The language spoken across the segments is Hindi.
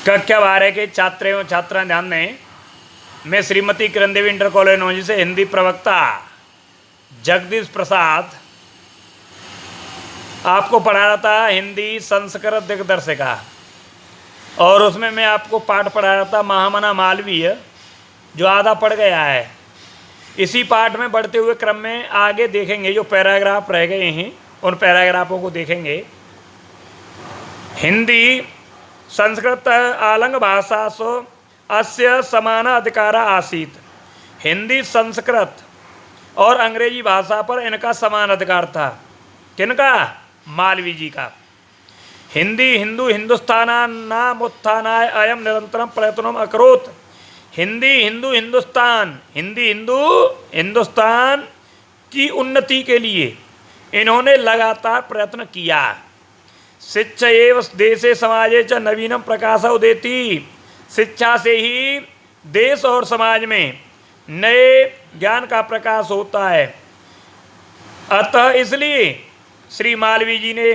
कक्षा 12 के छात्र एवं छात्रा ध्यान दें। मैं श्रीमती किरण देवी इंटर कॉलेज नौजी से हिंदी प्रवक्ता जगदीश प्रसाद आपको पढ़ा रहा था हिंदी संस्कृत दिग्दर्शिका, और उसमें मैं आपको पाठ पढ़ा रहा था महामना मालवीय, जो आधा पढ़ गया है। इसी पाठ में बढ़ते हुए क्रम में आगे देखेंगे जो पैराग्राफ रह गए हैं, उन पैराग्राफों को देखेंगे। हिंदी संस्कृत आलंग भाषा सो अस्य समान अधिकारा आसीत। हिंदी संस्कृत और अंग्रेजी भाषा पर इनका समान अधिकार था। किनका? मालवीय जी का। हिंदी हिंदू हिंदुस्तानानाम उत्थानाय अयम निरंतरम प्रयत्नम अकरोत्। हिंदी हिंदू हिंदुस्तान, हिंदी हिंदू हिंदुस्तान की उन्नति के लिए इन्होंने लगातार प्रयत्न किया। शिक्षा एवं देशे समाजे च नवीनम प्रकाश उदेति। शिक्षा से ही देश और समाज में नए ज्ञान का प्रकाश होता है। अतः इसलिए श्री मालवीय जी ने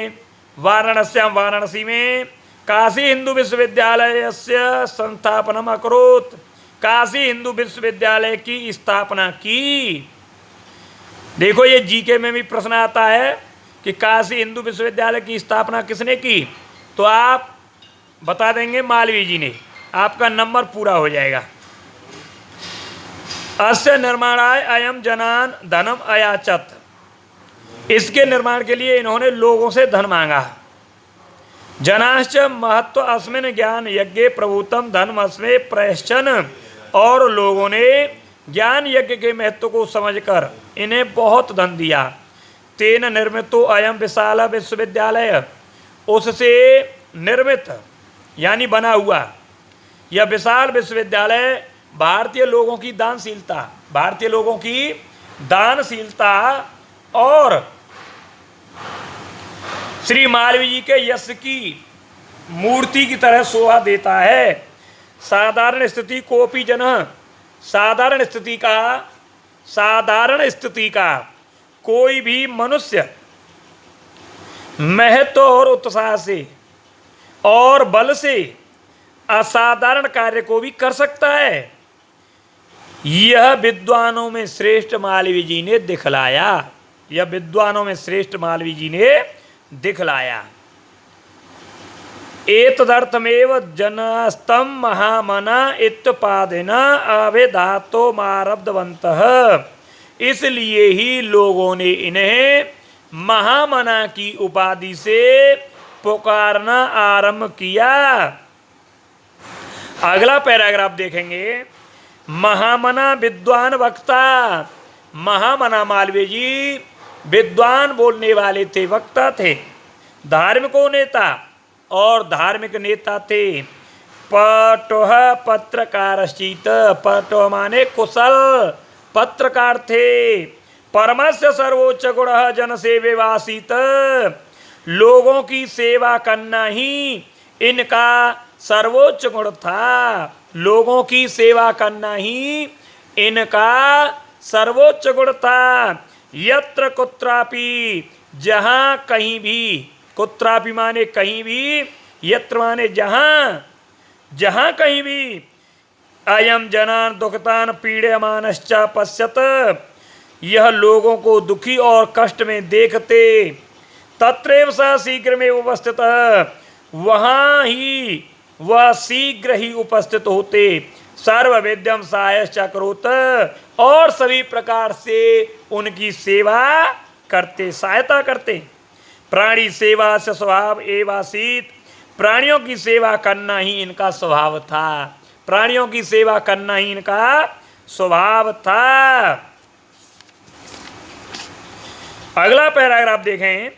वाराणसी में काशी हिंदू विश्वविद्यालय से संस्थापनम अकरोत्। काशी हिंदू विश्वविद्यालय की स्थापना की। देखो, ये जीके में भी प्रश्न आता है कि काशी हिंदू विश्वविद्यालय की स्थापना किसने की, तो आप बता देंगे मालवीय जी ने, आपका नंबर पूरा हो जाएगा। अस्य निर्माणाय अयम जनान धनम अयाचत। इसके निर्माण के लिए इन्होंने लोगों से धन मांगा। जनाश्च महत्व अस्मिन ज्ञान यज्ञ प्रभुतम धर्म अस्मे प्रयश्चन। और लोगों ने ज्ञान यज्ञ के महत्व को समझकर इन्हें बहुत धन दिया। तेन निर्मितो अयम विशाल विश्वविद्यालय। उससे निर्मित यानी बना हुआ यह विशाल विश्वविद्यालय भारतीय लोगों की दानशीलता, भारतीय लोगों की दानशीलता और श्री मालवीय जी के यश की मूर्ति की तरह शोभा देता है। साधारण स्थिति कोपी जन, साधारण स्थिति का कोई भी मनुष्य महत्व और उत्साह से और बल से असाधारण कार्य को भी कर सकता है। यह विद्वानों में श्रेष्ठ मालवीय जी ने दिखलाया। यह विद्वानों में श्रेष्ठ मालवीय जी ने दिखलाया। एतदर्थमेव जनस्तम महामना इत्युपाधिना अभिधातो मारब्धवन्तः। इसलिए ही लोगों ने इन्हें महामना की उपाधि से पुकारना आरंभ किया। अगला पैराग्राफ देखेंगे। महामना विद्वान वक्ता। महामना मालवीय जी विद्वान बोलने वाले थे, वक्ता थे, धार्मिको नेता और धार्मिक नेता थे। पटोह पत्रकारश्चित। पटोह माने कुशल पत्रकार थे। परमस्य सर्वोच्च गुण जन सेवेवासीत। लोगों की सेवा करना ही इनका सर्वोच्च गुण था। लोगों की सेवा करना ही इनका सर्वोच्च गुण था। यत्र कुत्रापि, जहाँ कहीं भी, कुत्रापि माने कहीं भी, यत्र माने जहाँ, जहाँ कहीं भी, अयम जनान दुखतान पीड्यमानश्च पश्यत। यह लोगों को दुखी और कष्ट में देखते। तत्रैव स शीघ्रमेव उपस्थितः। वहाँ ही वह शीघ्र ही उपस्थित होते। सर्वविद्यम सहायश्च करोत्। और सभी प्रकार से उनकी सेवा करते, सहायता करते। प्राणी सेवा से स्वभाव एवासीत। प्राणियों की सेवा करना ही इनका स्वभाव था। प्राणियों की सेवा करना ही इनका स्वभाव था। अगला पैराग्राफ देखें।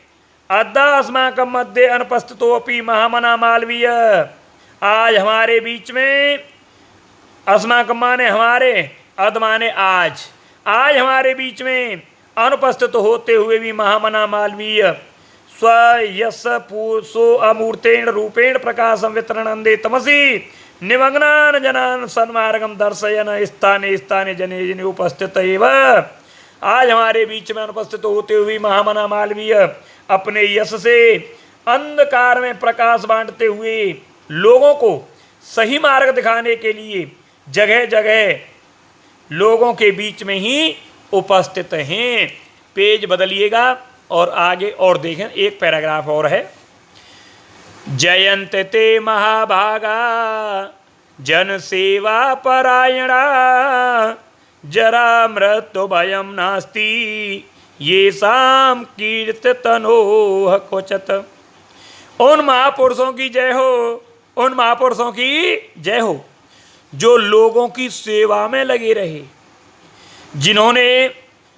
अद्य अस्माकं मध्ये अनुपस्थितोऽपि महामना मालवीय। आज हमारे बीच में, अस्माकं माने हमारे, अद माने आज, आज हमारे बीच में अनुपस्थित होते हुए भी महामना मालवीय स्वयस सो अमूर्तेण रूपेण प्रकाशम वितरणंदे तमसी निमग्नान जनान सन्मार्गम दर्शयन स्थाने स्थाने जने जने उपस्थित एव। आज हमारे बीच में अनुपस्थित होते हुए महामना मालवीय अपने यश से अंधकार में प्रकाश बांटते हुए लोगों को सही मार्ग दिखाने के लिए जगह जगह लोगों के बीच में ही उपस्थित हैं। पेज बदलिएगा और आगे और देखें, एक पैराग्राफ और है। जयंत ते महाभागा जन सेवा परायणा जरा मृत्यु भयम नास्ति ये शाम कीर्तनोह क्वचत। उन महापुरुषों की जय हो, उन महापुरुषों की जय हो जो लोगों की सेवा में लगे रहे, जिन्होंने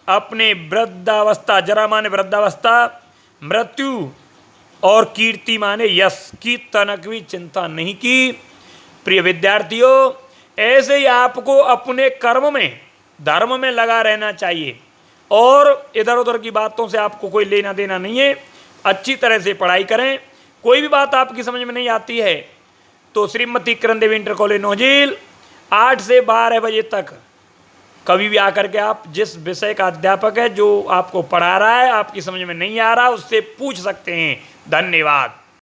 अपने वृद्धावस्था, जरा माने वृद्धावस्था, मृत्यु और कीर्ति माने यश की तनक भी चिंता नहीं की। प्रिय विद्यार्थियों, ऐसे ही आपको अपने कर्म में, धर्म में लगा रहना चाहिए और इधर उधर की बातों से आपको कोई लेना देना नहीं है। अच्छी तरह से पढ़ाई करें। कोई भी बात आपकी समझ में नहीं आती है तो Shrimati Kiran Devi inter college nozzle 8 से 12 बजे तक कभी भी आकर के आप जिस विषय का अध्यापक है जो आपको पढ़ा रहा है, आपकी समझ में नहीं आ रहा, उससे पूछ सकते हैं। धन्यवाद।